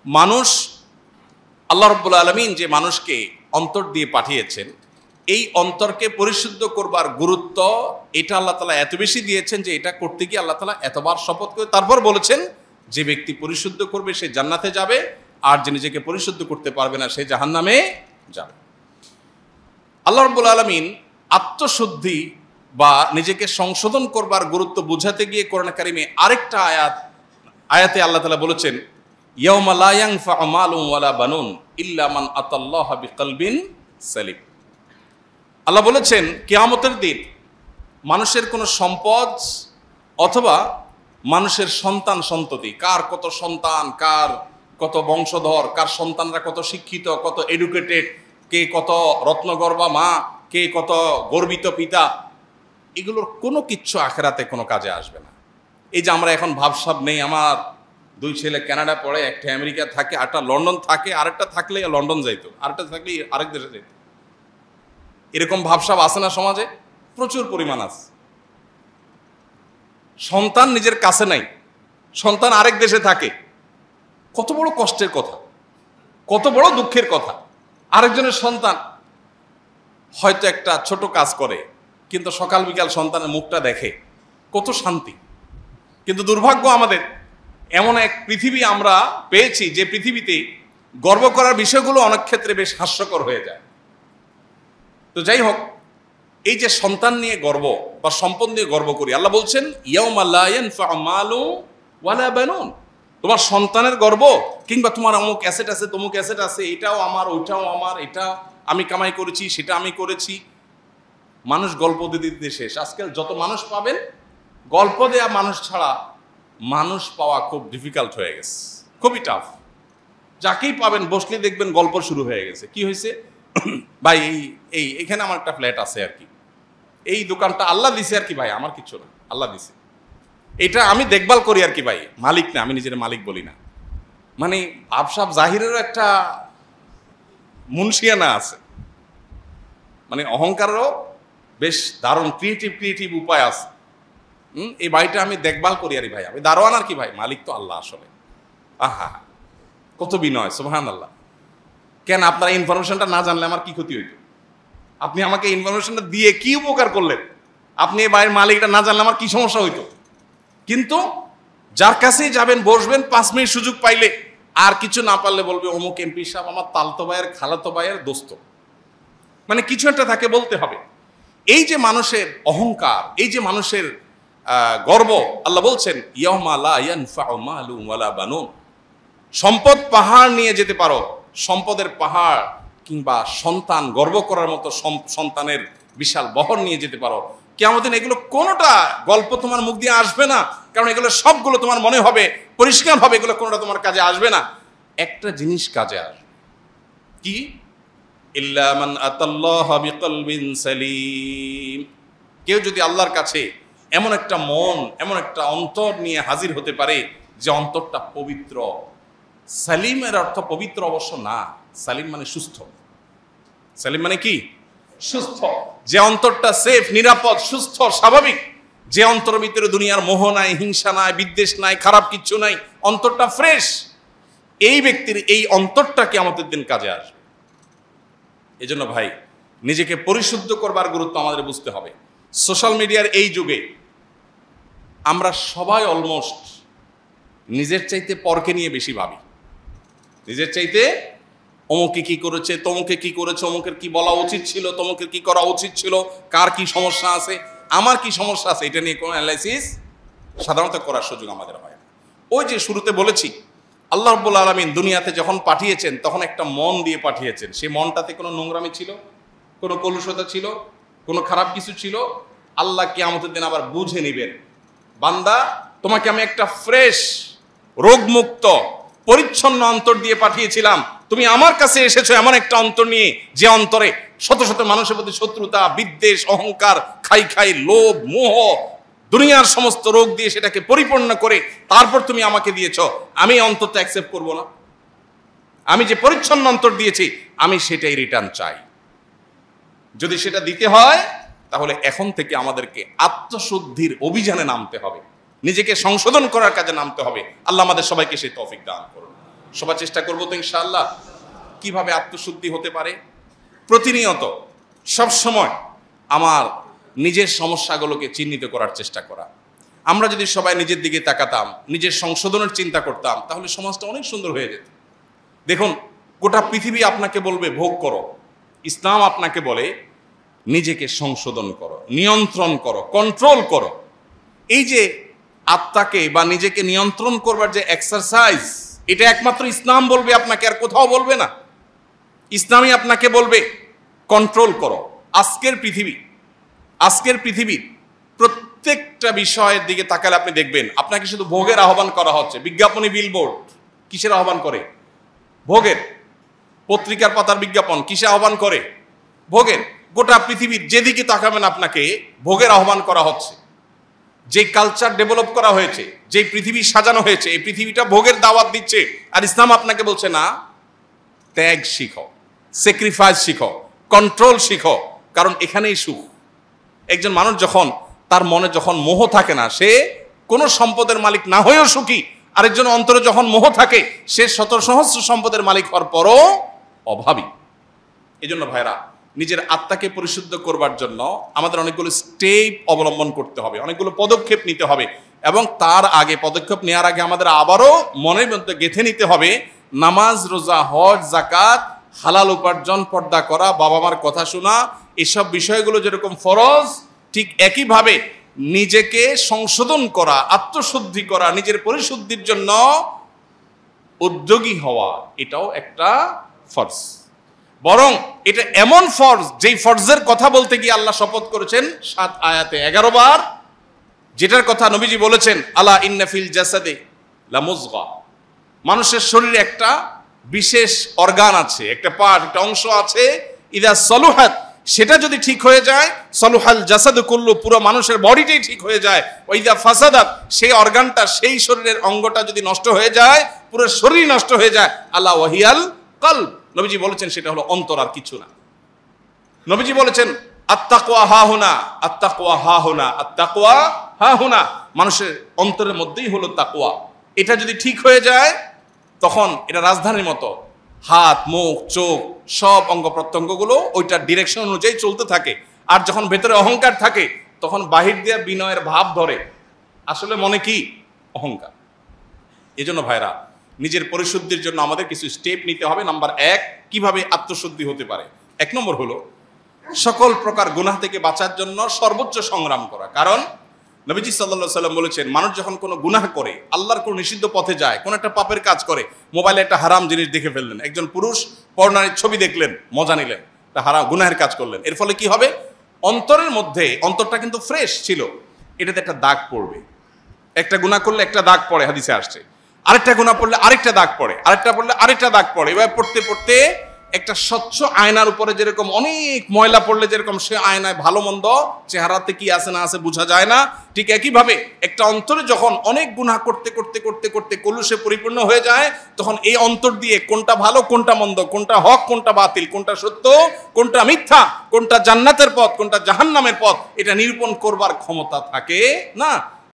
মানুষ, আল্লাহ রাব্বুল আলামিন যে মানুষকে অন্তর দিয়ে পাঠিয়েছেন, এই অন্তরকে পরিশুদ্ধ করবার গুরুত্ব এটা আল্লাহ তাআলা এত বেশি দিয়েছেন যে এটা করতে গিয়ে আল্লাহ তাআলা এতবার শপথ করে তারপর বলেছেন যে ব্যক্তি পরিশুদ্ধ করবে সে জান্নাতে যাবে, আর যে নিজেকে পরিশুদ্ধ করতে পারবে না সে জাহান্নামে যাবে। আল্লাহ রাব্বুল আলামিন আত্মশুদ্ধি বা নিজেকে সংশোধন করবার গুরুত্ব বোঝাতে গিয়ে কোরআন কারিমে আরেকটা আয়াতে আল্লাহ তাআলা বলেছেন, ইয়াউমা লা ইয়ানফাউ মালুন ওয়ালা বানুন ইল্লা মান আতাল্লাহা বিকলবিন সালিম। আল্লাহ বলেছেন কিয়ামতের দিন মানুষের কোনো সম্পদ অথবা মানুষের সন্তান সন্ততি, কার কত সন্তান, কার কত বংশধর, কার সন্তানরা কত শিক্ষিত, কত এডুকেটেড, কে কত রত্নগর্ভা মা, কে কত গর্বিত পিতা, এগুলোর কোনো কিচ্ছু আখেরাতে কোনো কাজে আসবে না। এই যে আমরা এখন ভাবসাব নেই, আমার 2 ছেলে কানাডা পড়ে, একটা আমেরিকা থাকে, আরেকটা লন্ডন থাকে, আরেকটা থাকলে লন্ডন যাইতো, আরেকটা থাকলে আরেক দেশে যাইতো, এরকম ভাবসাব আছে না সমাজে? প্রচুর পরিমাণ আছে। সন্তান নিজের কাছে নাই, সন্তান আরেক দেশে থাকে, কত বড় কষ্টের কথা, কত বড় দুঃখের কথা। আরেকজনের সন্তান হয়তো একটা ছোট কাজ করে, কিন্তু সকাল বিকাল সন্তানের মুখটা দেখে, কত শান্তি। কিন্তু দুর্ভাগ্য আমাদের, এমন এক পৃথিবী আমরা পেয়েছি যে পৃথিবীতে গর্ব করার বিষয়গুলো অনেক ক্ষেত্রে বেশ হাস্যকর হয়ে যায়। তো যাই হোক, এই যে সন্তান নিয়ে গর্ব বা সম্পদ নিয়ে গর্ব করি, আল্লাহ বলছেন ইয়াউমা লা ইয়ানফাউ মালুন ওয়ালা বানুন, তোমার সন্তানের গর্ব কিংবা তোমার অমুক অ্যাসেট আছে, তমুক অ্যাসেট আছে, এটাও আমার, ওইটাও আমার, এটা আমি কামাই করেছি, সেটা আমি করেছি। মানুষ গল্প দিতে শেষ। আজকাল যত মানুষ পাবেন, গল্প দেয়া মানুষ ছাড়া মানুষ পাওয়া খুব ডিফিকাল্ট হয়ে গেছে, খুবই টাফ। যাকেই পাবেন বসলে দেখবেন গল্প শুরু হয়ে গেছে। কি হয়েছে ভাই, এইখানে আমার একটা ফ্ল্যাট আছে আর কি, এই দোকানটা আল্লাহ দিছে আর কি ভাই, আমার কিছু না, আল্লাহ দিছে, এটা আমি দেখভাল করি আর কি ভাই, মালিক না, আমি নিজের মালিক বলি না। মানে আবসাব জাহিরেরও একটা মুনশিয়ানা আছে, মানে অহংকারেরও বেশ দারুণ ক্রিয়েটিভ উপায় আছে। এই বাড়িটা আমি দেখভাল করি আরে ভাই, আমি দারোয়ান আর কি ভাই, মালিক তো আল্লাহ আসলে। আহা, কত বিনয়, সুবহানাল্লাহ। কেন আপনারা ইনফরমেশনটা না জানলে আমার কি ক্ষতি হইত? আপনি আমাকে ইনফরমেশনটা দিয়ে কি উপকার করলেন? আপনি এই বাড়ির মালিকটা না জানলে আমার কি সমস্যা হইতো? কিন্তু যার কাছেই যাবেন, বসবেন, 5 মিনিট সুযোগ পাইলে, আর কিছু না পারলে বলবে অমুক এমপি সাহেব আমার তালতো ভাইয়ের খালাতো ভাইয়ের দোস্ত, মানে কিছু একটা তাকে বলতে হবে। এই যে মানুষের অহংকার, এই যে মানুষের গর্ব, আল্লাহ বলছেন ইয়াউমা লা ইয়ানফাউ মালুন ওয়ালা বানুন। সম্পদ পাহাড় নিয়ে যেতে পারো, সম্পদের পাহাড় কিংবা সন্তান, গর্ব করার মতো সন্তানের বিশাল বহর নিয়ে যেতে পারো, কিয়ামতের দিন এগুলো কোনোটা গল্প তোমার মুখ দিয়ে আসবে না, কারণ এগুলো সবগুলো তোমার মনে হবে পরিষ্কার হবে, এগুলো কোনোটা তোমার কাজে আসবে না। একটা জিনিস কাজে আসবে, কি? ইল্লা মান আতাল্লাহা বিকলবিন সালিম। কেউ যদি আল্লাহর কাছে এমন একটা মন, এমন একটা অন্তর নিয়ে হাজির হতে পারে যে অন্তরটা পবিত্র। সালিমের অর্থ পবিত্র অবশ্য না, সালিম মানে সুস্থ। সালিম মানে কি? সুস্থ। যে অন্তরটা সেফ, নিরাপদ, সুস্থ, স্বাভাবিক, যে অন্তরের ভিতরে দুনিয়ার মোহ নাই, হিংসা নাই, বিদ্বেষ নাই, খারাপ কিচ্ছু নাই, অন্তরটা ফ্রেশ, এই ব্যক্তির এই অন্তরটা কিয়ামতের দিন কাজে আসবে। এজন্য ভাই, নিজেকে পরিশুদ্ধ করবার গুরুত্ব আমাদের বুঝতে হবে। সোশ্যাল মিডিয়ার এই যুগে আমরা সবাই অলমোস্ট নিজের চাইতে পরকে নিয়ে বেশি ভাবি। নিজের চাইতে অমুকে কি করেছে, তমুকে কি করেছে, অমুকের কি বলা উচিত ছিল, তমুকের কি করা উচিত ছিল, কার কি সমস্যা আছে, আমার কি সমস্যা আছে, এটা নিয়ে কোনো অ্যানালাইসিস সাধারণত করার সুযোগ আমাদের হয় না। ওই যে শুরুতে বলেছি, আল্লাহ রাব্বুল আলামিন দুনিয়াতে যখন পাঠিয়েছেন তখন একটা মন দিয়ে পাঠিয়েছেন। সেই মনটাতে কোনো নোংরামি ছিল, কোনো কলুষতা ছিল, কোনো খারাপ কিছু ছিল? আল্লাহ কিয়ামতের দিন আবার বুঝে নিবেন, বান্দা তোমাকে আমি একটা ফ্রেশ, রোগমুক্ত, পরিচ্ছন্ন অন্তর দিয়ে পাঠিয়েছিলাম, তুমি আমার কাছে এসেছো এমন একটা অন্তর নিয়ে যে অন্তরে শত শত মানুষের প্রতি শত্রুতা, বিদ্বেষ, অহংকার, খাই লোভ, মোহ, দুনিয়ার সমস্ত রোগ দিয়ে সেটাকে পরিপূর্ণ করে তারপর তুমি আমাকে দিয়েছ। আমি অন্তরটা অ্যাকসেপ্ট করব না? আমি যে পরিচ্ছন্ন অন্তর দিয়েছি আমি সেটাই রিটার্ন চাই। যদি সেটা দিতে হয় তাহলে এখন থেকে আমাদেরকে আত্মশুদ্ধির অভিযানে নামতে হবে, নিজেকে সংশোধন করার কাজে নামতে হবে। আল্লাহ আমাদের সবাইকে সেই তৌফিক দান করুন। সবার চেষ্টা করবো তো ইনশাআল্লাহ। কিভাবে আত্মশুদ্ধি হতে পারে? প্রতিনিয়ত সব সময় আমার নিজের সমস্যাগুলোকে চিহ্নিত করার চেষ্টা করা। আমরা যদি সবাই নিজের দিকে তাকাতাম, নিজের সংশোধনের চিন্তা করতাম, তাহলে সমাজটা অনেক সুন্দর হয়ে যেত। দেখুন, গোটা পৃথিবী আপনাকে বলবে ভোগ করো, ইসলাম আপনাকে বলে নিজেকে সংশোধন করো, নিয়ন্ত্রণ করো, কন্ট্রোল করো। এই যে আত্মাকে বা নিজেকে নিয়ন্ত্রণ করবার যে এক্সারসাইজ, এটা একমাত্র ইসলাম বলবে আপনাকে, আর কোথাও বলবে না। ইসলামই আপনাকে বলবে কন্ট্রোল করো। আজকের পৃথিবীর প্রত্যেকটা বিষয়ের দিকে তাকালে আপনি দেখবেন আপনাকে শুধু ভোগের আহ্বান করা হচ্ছে। বিজ্ঞাপনী বিলবোর্ড কিসের আহ্বান করে? ভোগের। পত্রিকার পাতার বিজ্ঞাপন কিসে আহ্বান করে? ভোগের। গোটা পৃথিবীর যেদিকে তাকাবেন আপনাকে ভোগের আহ্বান করা হচ্ছে। যে কালচার ডেভেলপ করা হয়েছে, যে পৃথিবী সাজানো হয়েছে, এই পৃথিবীটা ভোগের দাওয়াত দিচ্ছে। আর ইসলাম আপনাকে বলছে না, ত্যাগ শিখো, স্যাক্রিফাইস শিখো, কন্ট্রোল শিখো, কারণ এখানেই সুখ। একজন মানুষ যখন তার মনে যখন মোহ থাকে না, সে কোনো সম্পদের মালিক না হয়েও সুখী। আরেকজন অন্তরে যখন মোহ থাকে, সে শত সহস্র সম্পদের মালিক হওয়ার পরও অভাবী। এই জন্য ভাইরা, নিজের আত্মাকে পরিশুদ্ধ করবার জন্য আমাদের অনেকগুলো স্টেপ অবলম্বন করতে হবে, অনেকগুলো পদক্ষেপ নিতে হবে। এবং তার আগে, পদক্ষেপ নেওয়ার আগে আমাদের আবারও মনের মধ্যে গেঁথে নিতে হবে, নামাজ, রোজা, হজ, জাকাত, হালাল উপার্জন, পর্দা করা, বাবা মার কথা শোনা, এসব বিষয়গুলো যেরকম ফরজ, ঠিক একইভাবে নিজেকে সংশোধন করা, আত্মশুদ্ধি করা, নিজের পরিশুদ্ধির জন্য উদ্যোগী হওয়া, এটাও একটা ফরজ। বরং এটা এমন ফরজ, যেই ফরজের কথা বলতে গিয়ে আল্লাহ শপথ করেছেন 7 আয়াতে 11 বার, যেটার কথা নবীজি বলেছেন, আলা ইন্না ফিল জাসাদে লামুজগা, মানুষের শরীরে একটা বিশেষ অর্গান আছে, একটা পার্ট, একটা অংশ আছে, ইদা সলুহাত, সেটা যদি ঠিক হয়ে যায়, সলুহাল জাসাদু কুল্লু, পুরো মানুষের বডিটাই ঠিক হয়ে যায়। ওইদা ফাসাদাত, সেই অর্গানটা, সেই শরীরের অঙ্গটা যদি নষ্ট হয়ে যায়, পুরো শরীর নষ্ট হয়ে যায়। আল্লাহ ওয়াহিয়াল কলব, নবীজি বলেছেন সেটা হলো অন্তর, আর কিছু না। নবীজি বলেছেন আত্তাকওয়া হাহুনা, আত্তাকওয়া হাহুনা, আত্তাকওয়া হাহুনা, মানুষের অন্তরের মধ্যেই হলো তাকওয়া। এটা যদি ঠিক হয়ে যায়, তখন এটা রাজধানীর মতো, হাত, মুখ, চোখ, সব অঙ্গ প্রত্যঙ্গগুলো ওইটার ডিরেকশন অনুযায়ী চলতে থাকে। আর যখন ভেতরে অহংকার থাকে, তখন বাহির দিয়ে বিনয়ের ভাব ধরে, আসলে মনে কি? অহংকার। এজন্য ভাইরা, নিজের পরিশুদ্ধির জন্য আমাদের কিছু স্টেপ নিতে হবে। নাম্বার 1, কিভাবে আত্মশুদ্ধি হতে পারে? 1 নম্বর হলো সকল প্রকার গুনাহ থেকে বাঁচার জন্য সর্বোচ্চ সংগ্রাম করা। কারণ নবীজি সাল্লাল্লাহু আলাইহি ওয়াসাল্লাম বলেছেন, মানুষ যখন কোনো গুনাহ করে, আল্লাহর কোনো নিষিদ্ধ পথে যায়, কোনো একটা পাপের কাজ করে, মোবাইলে একটা হারাম জিনিস দেখে ফেললেন, একজন পুরুষ পর্নোর ছবি দেখলেন, মজা নিলেন, তা হারাম গুনাহের কাজ করলেন, এর ফলে কি হবে? অন্তরের মধ্যে, অন্তরটা কিন্তু ফ্রেশ ছিল, এটাতে একটা দাগ পড়বে। একটা গুনাহ করলে একটা দাগ পড়ে, হাদিসে আসছে। আরেকটা গুনাহ পড়লে আরেকটা দাগ পড়ে, আরেকটা পড়লে আরেকটা দাগ পড়ে। এবার পড়তে পড়তে একটা স্বচ্ছ আয়নার উপরে যেরকম অনেক ময়লা পড়লে যেরকম সে আয়নায় ভালো মন্দ চেহারাতে কি আছে না আছে বোঝা যায় না, ঠিক একইভাবে একটা অন্তরে যখন অনেক গুনাহ করতে করতে করতে করতে কলুষে পরিপূর্ণ হয়ে যায়, তখন এই অন্তর দিয়ে কোনটা ভালো, কোনটা মন্দ, কোনটা হক, কোনটা বাতিল, কোনটা সত্য, কোনটা মিথ্যা, কোনটা জান্নাতের পথ, কোনটা জাহান্নামের পথ, এটা নিরূপণ করবার ক্ষমতা থাকে না।